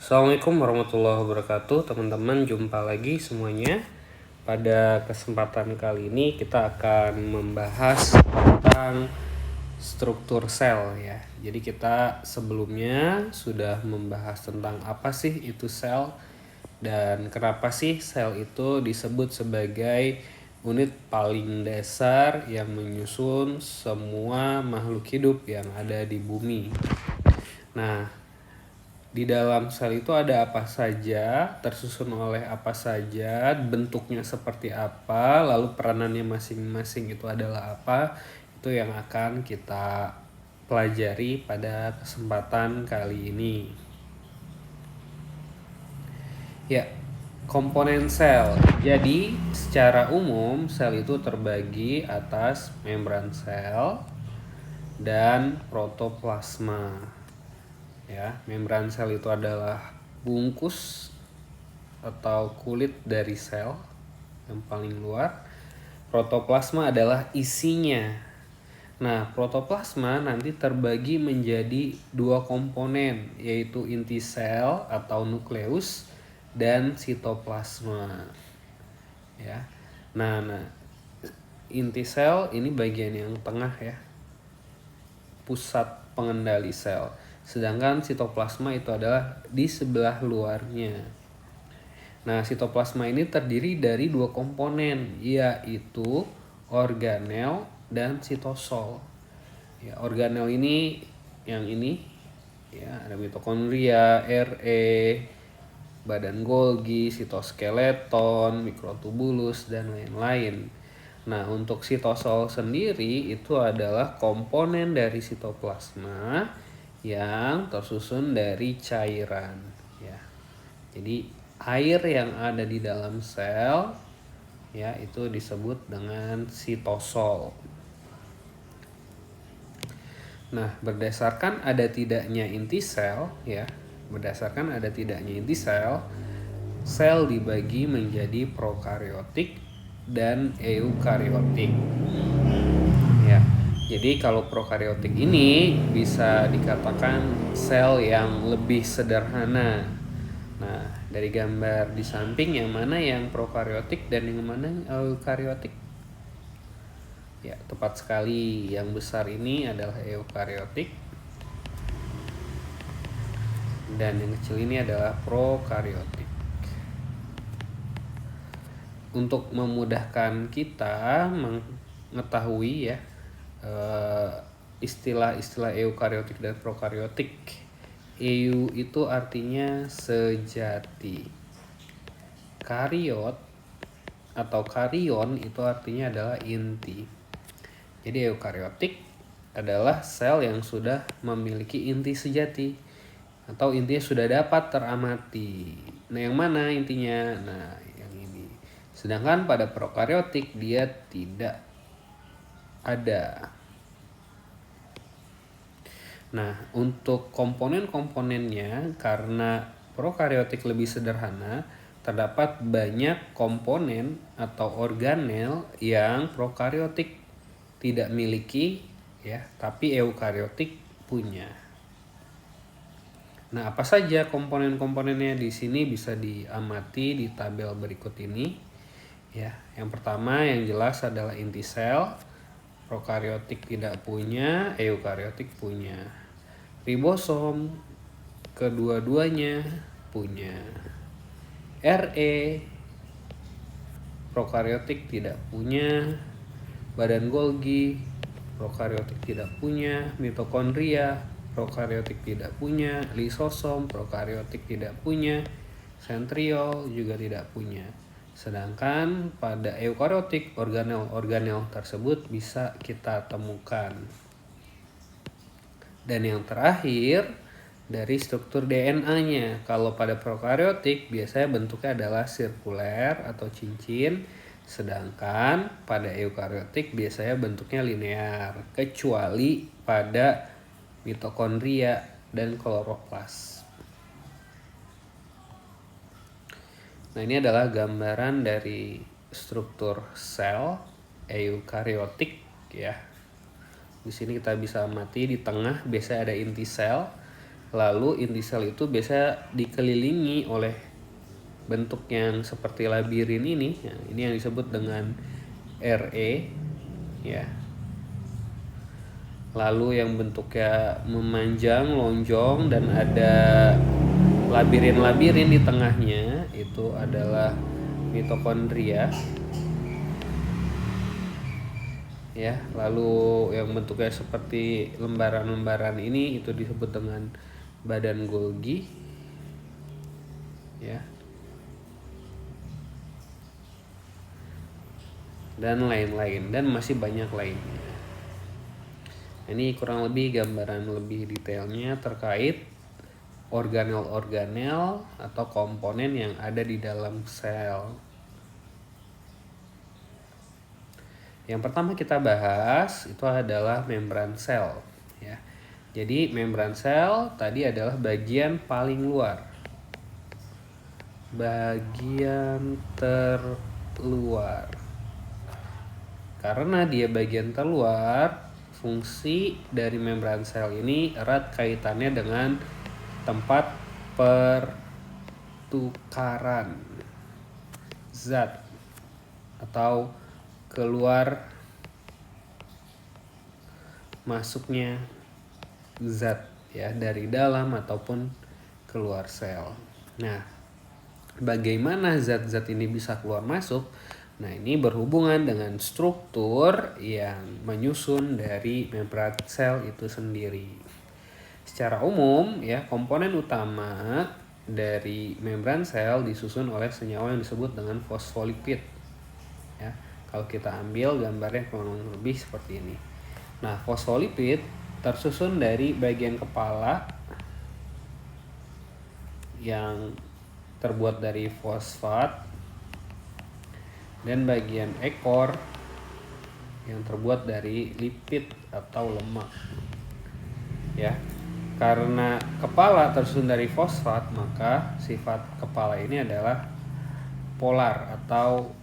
Assalamualaikum warahmatullahi wabarakatuh, teman-teman. Jumpa lagi semuanya. Pada kesempatan kali ini kita akan membahas tentang struktur sel ya. Jadi kita sebelumnya sudah membahas tentang apa sih itu sel dan kenapa sih sel itu disebut sebagai unit paling dasar yang menyusun semua makhluk hidup yang ada di bumi. Nah, di dalam sel itu ada apa saja, tersusun oleh apa saja, bentuknya seperti apa, lalu peranannya masing-masing itu adalah apa, itu yang akan kita pelajari pada kesempatan kali ini. Ya, komponen sel. Jadi, secara umum sel itu terbagi atas membran sel dan protoplasma. Ya, membran sel itu adalah bungkus atau kulit dari sel yang paling luar. Protoplasma adalah isinya. Nah, protoplasma nanti terbagi menjadi dua komponen, yaitu inti sel atau nukleus dan sitoplasma. Ya. Nah, inti sel ini bagian yang tengah ya, pusat pengendali sel. Sedangkan sitoplasma itu adalah di sebelah luarnya. Nah, sitoplasma ini terdiri dari dua komponen, yaitu organel dan sitosol. Ya, organel ini yang ini ya, ada mitokondria, RE, badan Golgi, sitoskeleton, mikrotubulus dan lain-lain. Nah, untuk sitosol sendiri itu adalah komponen dari sitoplasma yang tersusun dari cairan ya. Jadi air yang ada di dalam sel ya itu disebut dengan sitosol. Nah, berdasarkan ada tidaknya inti sel ya, sel dibagi menjadi prokariotik dan eukariotik. Ya. Jadi kalau prokariotik ini bisa dikatakan sel yang lebih sederhana. Nah, dari gambar di samping yang mana yang prokariotik dan yang mana eukariotik? Ya, tepat sekali. Yang besar ini adalah eukariotik dan yang kecil ini adalah prokariotik. Untuk memudahkan kita mengetahui ya istilah-istilah eukariotik dan prokariotik. Eu itu artinya sejati. Kariot atau karion itu artinya adalah inti. Jadi eukariotik adalah sel yang sudah memiliki inti sejati atau intinya sudah dapat teramati. Nah, yang mana intinya? Nah, yang ini. Sedangkan pada prokariotik dia tidak ada. Nah, untuk komponen-komponennya karena prokariotik lebih sederhana, terdapat banyak komponen atau organel yang prokariotik tidak miliki ya, tapi eukariotik punya. Nah, apa saja komponen-komponennya di sini bisa diamati di tabel berikut ini. Ya, yang pertama yang jelas adalah inti sel. Prokariotik tidak punya, eukariotik punya. Ribosom kedua-duanya punya. RE prokariotik tidak punya. Badan Golgi prokariotik tidak punya. Mitokondria prokariotik tidak punya. Lisosom prokariotik tidak punya. Sentriol juga tidak punya. Sedangkan pada eukariotik organel-organel tersebut bisa kita temukan. Dan yang terakhir dari struktur DNA-nya. Kalau pada prokariotik biasanya bentuknya adalah sirkuler atau cincin, sedangkan pada eukariotik biasanya bentuknya linear, kecuali pada mitokondria dan kloroplas. Nah, ini adalah gambaran dari struktur sel eukariotik ya. Di sini kita bisa amati di tengah biasanya ada inti sel, Lalu inti sel itu biasa dikelilingi oleh bentuk yang seperti labirin ini. Nah, ini yang disebut dengan RE ya. Lalu yang bentuknya memanjang, lonjong, dan ada labirin-labirin di tengahnya, itu adalah mitokondria ya. Lalu yang bentuknya seperti lembaran-lembaran ini itu disebut dengan badan Golgi ya, dan lain-lain, dan masih banyak lainnya. Ini kurang lebih gambaran lebih detailnya terkait organel-organel atau komponen yang ada di dalam sel. Yang pertama kita bahas itu adalah membran sel ya. Jadi membran sel tadi adalah bagian paling luar. Bagian terluar. Karena dia bagian terluar, fungsi dari membran sel ini erat kaitannya dengan tempat pertukaran zat atau keluar masuknya zat ya dari dalam ataupun keluar sel. Nah, bagaimana zat-zat ini bisa keluar masuk? Nah, ini berhubungan dengan struktur yang menyusun dari membran sel itu sendiri. Secara umum ya, komponen utama dari membran sel disusun oleh senyawa yang disebut dengan fosfolipid. Ya, kalau kita ambil gambarnya kurang lebih seperti ini. Nah, fosfolipid tersusun dari bagian kepala yang terbuat dari fosfat dan bagian ekor yang terbuat dari lipid atau lemak. Ya. Karena kepala tersusun dari fosfat, maka sifat kepala ini adalah polar atau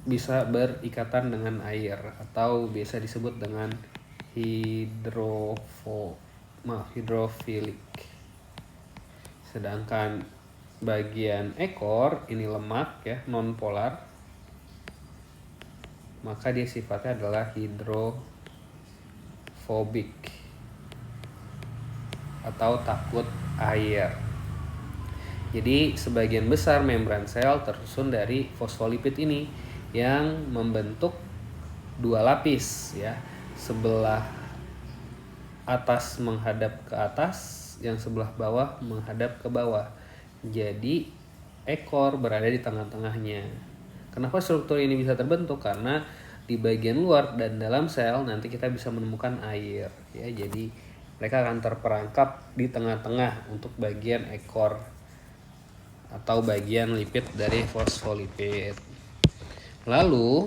bisa berikatan dengan air atau biasa disebut dengan hidrofilik. Sedangkan bagian ekor ini lemak ya, non polar, maka dia sifatnya adalah hidrofobik atau takut air. Jadi sebagian besar membran sel tersusun dari fosfolipid ini yang membentuk dua lapis ya. Sebelah atas menghadap ke atas, yang sebelah bawah menghadap ke bawah. Jadi ekor berada di tengah-tengahnya. Kenapa struktur ini bisa terbentuk? Karena di bagian luar dan dalam sel nanti kita bisa menemukan air ya. Jadi mereka akan terperangkap di tengah-tengah untuk bagian ekor atau bagian lipid dari fosfolipid. Lalu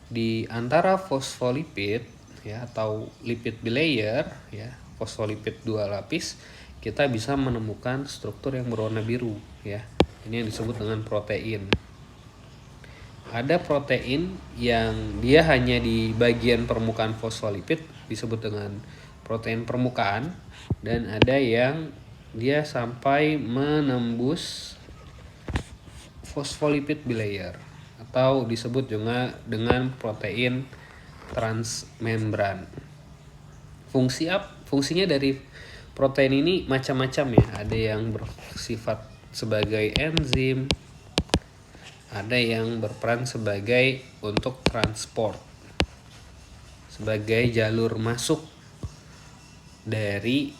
di antara fosfolipid ya atau lipid bilayer ya, fosfolipid dua lapis, kita bisa menemukan struktur yang berwarna biru ya. Ini yang disebut dengan protein. Ada protein yang dia hanya di bagian permukaan fosfolipid disebut dengan protein permukaan, dan ada yang dia sampai menembus fosfolipid bilayer atau disebut juga dengan protein transmembran. Fungsinya dari protein ini macam-macam ya. Ada yang bersifat sebagai enzim, ada yang berperan sebagai untuk transport, sebagai jalur masuk dari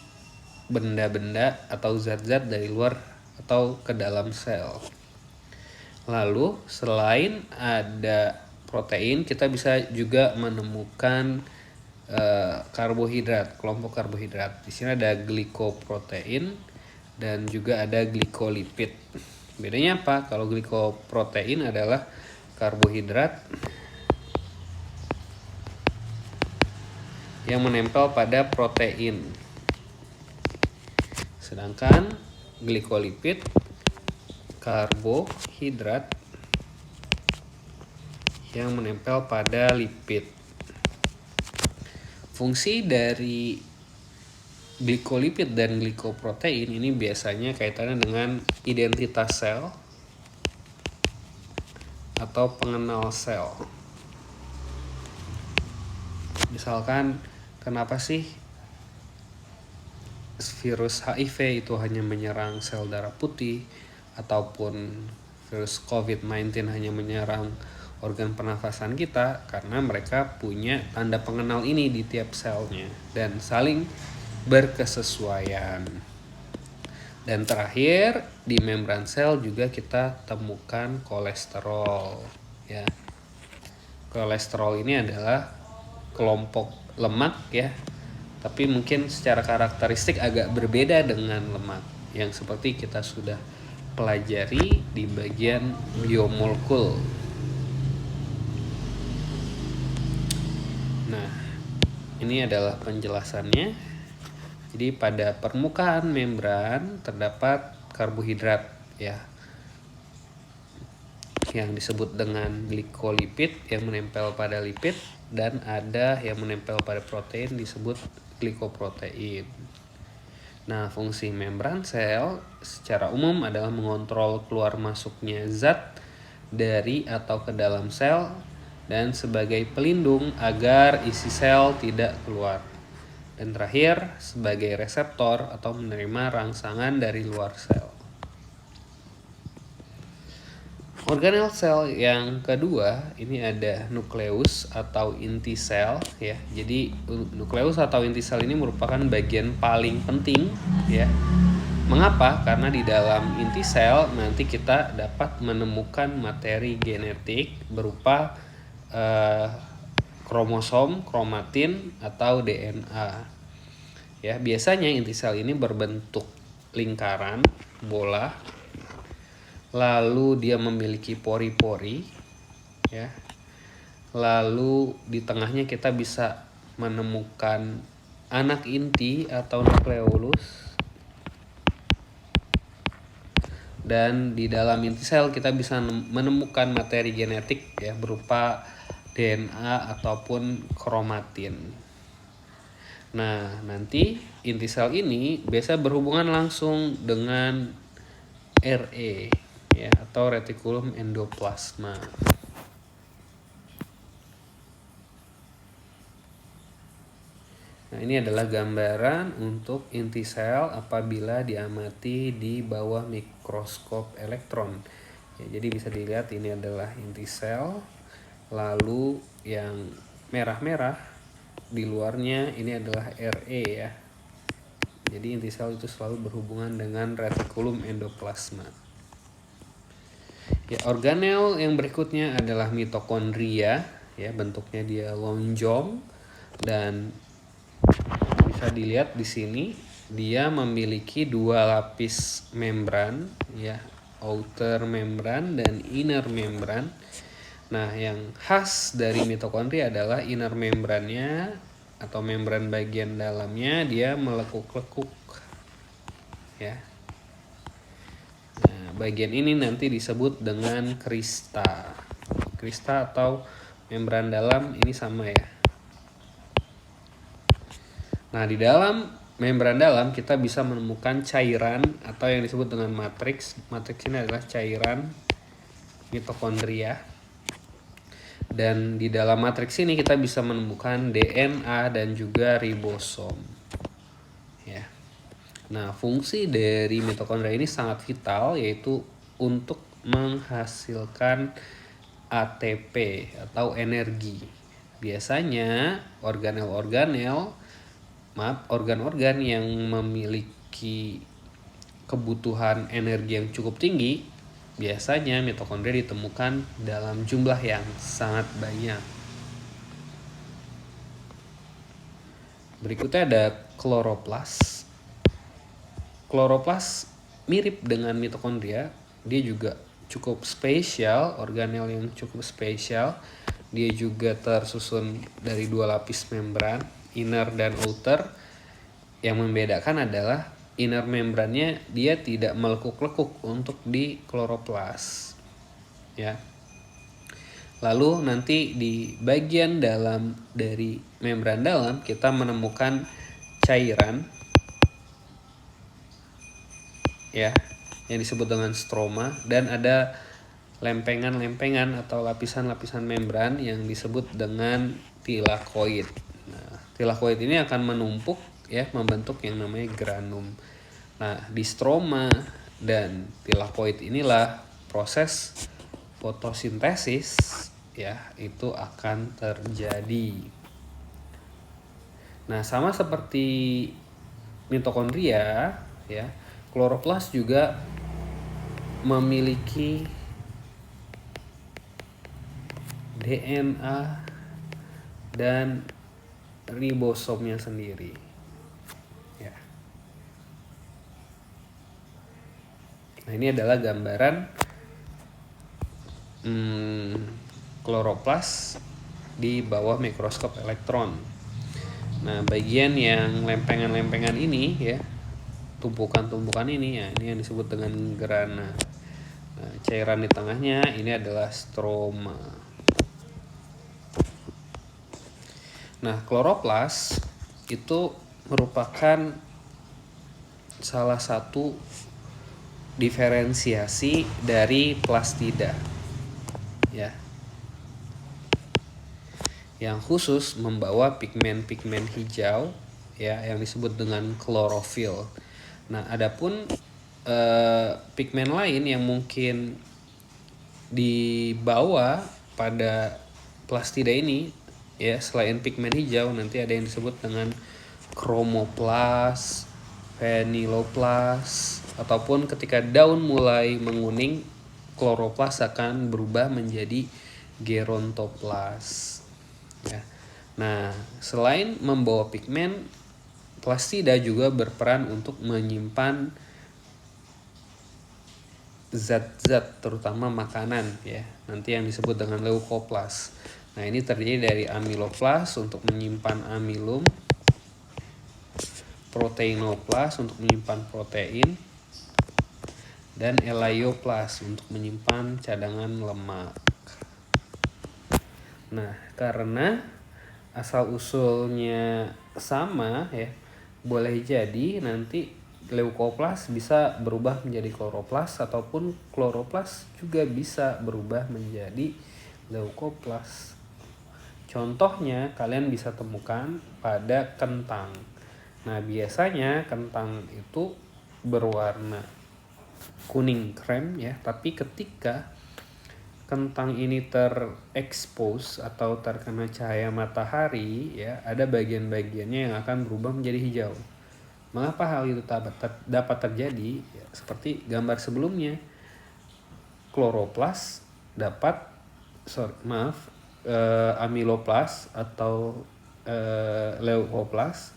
benda-benda atau zat-zat dari luar atau ke dalam sel. Lalu selain ada protein, kita bisa juga menemukan karbohidrat, kelompok karbohidrat. Di sini ada glikoprotein dan juga ada glikolipid. Bedanya apa? Kalau glikoprotein adalah karbohidrat yang menempel pada protein. Sedangkan glikolipid karbohidrat yang menempel pada lipid. Fungsi dari glikolipid dan glikoprotein ini biasanya kaitannya dengan identitas sel atau pengenal sel. Misalkan, kenapa sih virus HIV itu hanya menyerang sel darah putih, ataupun virus COVID-19 hanya menyerang organ pernafasan kita? Karena mereka punya tanda pengenal ini di tiap selnya dan saling berkesesuaian. Dan terakhir, di membran sel juga kita temukan kolesterol, ya. Kolesterol ini adalah kelompok lemak, ya, tapi mungkin secara karakteristik agak berbeda dengan lemak yang seperti kita sudah pelajari di bagian biomolekul. Nah, ini adalah penjelasannya. Jadi pada permukaan membran terdapat karbohidrat, ya, yang disebut dengan glikolipid yang menempel pada lipid, dan ada yang menempel pada protein disebut glikoprotein. Nah, fungsi membran sel secara umum adalah mengontrol keluar masuknya zat dari atau ke dalam sel dan sebagai pelindung agar isi sel tidak keluar. Dan terakhir, sebagai reseptor atau menerima rangsangan dari luar sel. Organel sel yang kedua, ini ada nukleus atau inti sel, ya. Jadi nukleus atau inti sel ini merupakan bagian paling penting, ya. Mengapa? Karena di dalam inti sel nanti kita dapat menemukan materi genetik berupa kromosom, kromatin, atau DNA. Ya, biasanya inti sel ini berbentuk lingkaran, bola, lalu dia memiliki pori-pori, ya. Lalu di tengahnya kita bisa menemukan anak inti atau nukleolus. Dan di dalam inti sel kita bisa menemukan materi genetik, ya, berupa DNA ataupun kromatin. Nah, nanti inti sel ini biasa berhubungan langsung dengan RE, ya, atau retikulum endoplasma. Nah, ini adalah gambaran untuk inti sel apabila diamati di bawah mikroskop elektron. Ya, jadi bisa dilihat ini adalah inti sel, lalu yang merah-merah di luarnya ini adalah RE, ya. Jadi inti sel itu selalu berhubungan dengan retikulum endoplasma. Ya, organel yang berikutnya adalah mitokondria, ya, bentuknya dia lonjong dan bisa dilihat di sini dia memiliki dua lapis membran, ya, outer membran dan inner membran. Nah, yang khas dari mitokondria adalah inner membrannya atau membran bagian dalamnya dia melekuk-lekuk, ya. Nah, bagian ini nanti disebut dengan krista. Krista atau membran dalam ini sama, ya. Nah, di dalam membran dalam kita bisa menemukan cairan atau yang disebut dengan matriks. Matriks ini adalah cairan mitokondria. Dan di dalam matriks ini kita bisa menemukan DNA dan juga ribosom, ya. Nah, fungsi dari mitokondria ini sangat vital, yaitu untuk menghasilkan ATP atau energi. Biasanya organ-organ yang memiliki kebutuhan energi yang cukup tinggi, biasanya mitokondria ditemukan dalam jumlah yang sangat banyak. Berikutnya ada kloroplas. Kloroplas mirip dengan mitokondria, dia juga cukup spesial, organel yang cukup spesial. Dia juga tersusun dari dua lapis membran, inner dan outer. Yang membedakan adalah inner membrannya dia tidak melekuk-lekuk untuk di kloroplas, ya. Lalu nanti di bagian dalam dari membran dalam kita menemukan cairan, ya, yang disebut dengan stroma, dan ada lempengan-lempengan atau lapisan-lapisan membran yang disebut dengan tilakoid. Nah, tilakoid ini akan menumpuk ya, membentuk yang namanya granum. Nah, di stroma dan tilakoid inilah proses fotosintesis ya itu akan terjadi. Nah, sama seperti mitokondria ya, kloroplas juga memiliki DNA dan ribosomnya sendiri ya. Nah, ini adalah gambaran kloroplas di bawah mikroskop elektron. Nah, bagian yang lempengan-lempengan ini ya, tumpukan-tumpukan ini ya, ini yang disebut dengan grana. Nah, cairan di tengahnya ini adalah stroma. Nah, kloroplas itu merupakan salah satu diferensiasi dari plastida ya, yang khusus membawa pigmen-pigmen hijau ya yang disebut dengan klorofil. Nah, adapun pigmen lain yang mungkin dibawa pada plastida ini ya, selain pigmen hijau nanti ada yang disebut dengan kromoplas, vanilloplas, ataupun ketika daun mulai menguning, kloroplas akan berubah menjadi gerontoplas ya. Nah, selain membawa pigmen, plastida juga berperan untuk menyimpan zat-zat terutama makanan ya, nanti yang disebut dengan leukoplas. Nah, ini terdiri dari amiloplas untuk menyimpan amilum, proteinoplas untuk menyimpan protein, dan elaioplas untuk menyimpan cadangan lemak. Nah, karena asal usulnya sama ya, boleh jadi nanti leukoplas bisa berubah menjadi kloroplas, ataupun kloroplas juga bisa berubah menjadi leukoplas. Contohnya kalian bisa temukan pada kentang. Nah, biasanya kentang itu berwarna kuning krem ya, tapi ketika kentang ini terekspos atau terkena cahaya matahari ya, ada bagian-bagiannya yang akan berubah menjadi hijau. Mengapa hal itu dapat terjadi? Ya, seperti gambar sebelumnya, kloroplas dapat amiloplas atau leukoplas,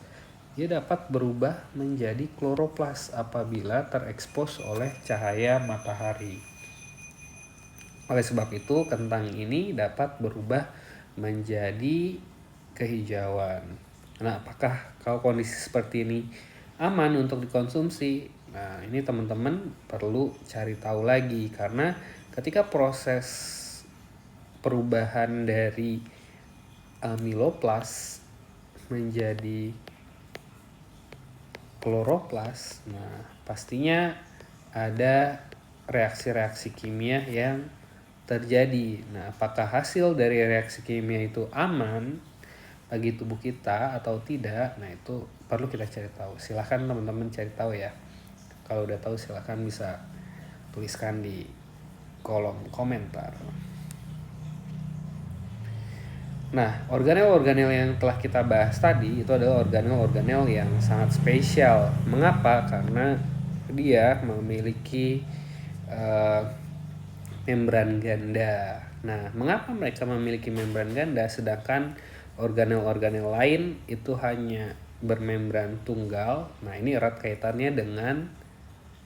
dia dapat berubah menjadi kloroplas apabila terekspos oleh cahaya matahari. Oleh sebab itu, kentang ini dapat berubah menjadi kehijauan. Nah, apakah kalau kondisi seperti ini aman untuk dikonsumsi? Nah, ini teman-teman perlu cari tahu lagi, karena ketika proses perubahan dari amiloplas menjadi kloroplas, nah pastinya ada reaksi-reaksi kimia yang terjadi. Nah, apakah hasil dari reaksi kimia itu aman bagi tubuh kita atau tidak? Nah, itu perlu kita cari tahu. Silahkan teman-teman cari tahu ya. Kalau udah tahu silahkan bisa tuliskan di kolom komentar. Nah, organel-organel yang telah kita bahas tadi itu adalah organel-organel yang sangat spesial. Mengapa? Karena dia memiliki membran ganda. Nah, mengapa mereka memiliki membran ganda sedangkan organel-organel lain itu hanya bermembran tunggal? Nah, ini erat kaitannya dengan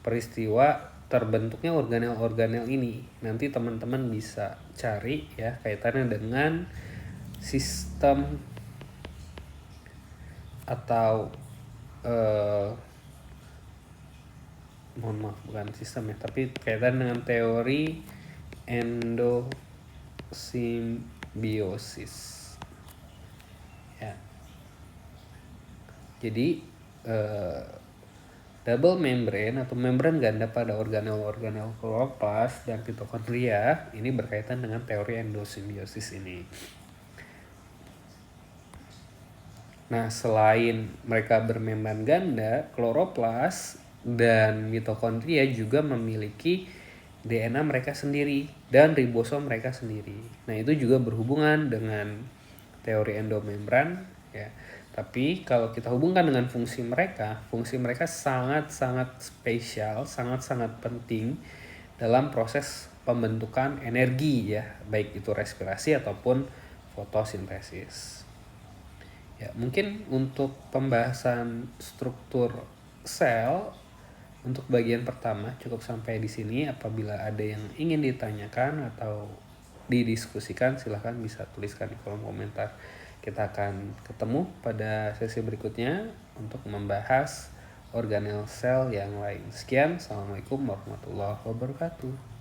peristiwa terbentuknya organel-organel ini. Nanti teman-teman bisa cari ya kaitannya dengan sistem atau mohon maaf bukan sistem ya, tapi kaitan dengan teori endosimbiosis ya. Jadi Double membrane atau membran ganda pada organel-organel kloroplas dan mitokondria ini berkaitan dengan teori endosimbiosis ini. Nah, selain mereka bermembran ganda, kloroplas dan mitokondria juga memiliki DNA mereka sendiri dan ribosom mereka sendiri. Nah, itu juga berhubungan dengan teori endomembran ya. Tapi kalau kita hubungkan dengan fungsi mereka sangat-sangat spesial, sangat-sangat penting dalam proses pembentukan energi ya, baik itu respirasi ataupun fotosintesis. Ya, mungkin untuk pembahasan struktur sel untuk bagian pertama cukup sampai di sini. Apabila ada yang ingin ditanyakan atau didiskusikan, silahkan bisa tuliskan di kolom komentar. Kita akan ketemu pada sesi berikutnya untuk membahas organel sel yang lain. Sekian, Assalamualaikum warahmatullahi wabarakatuh.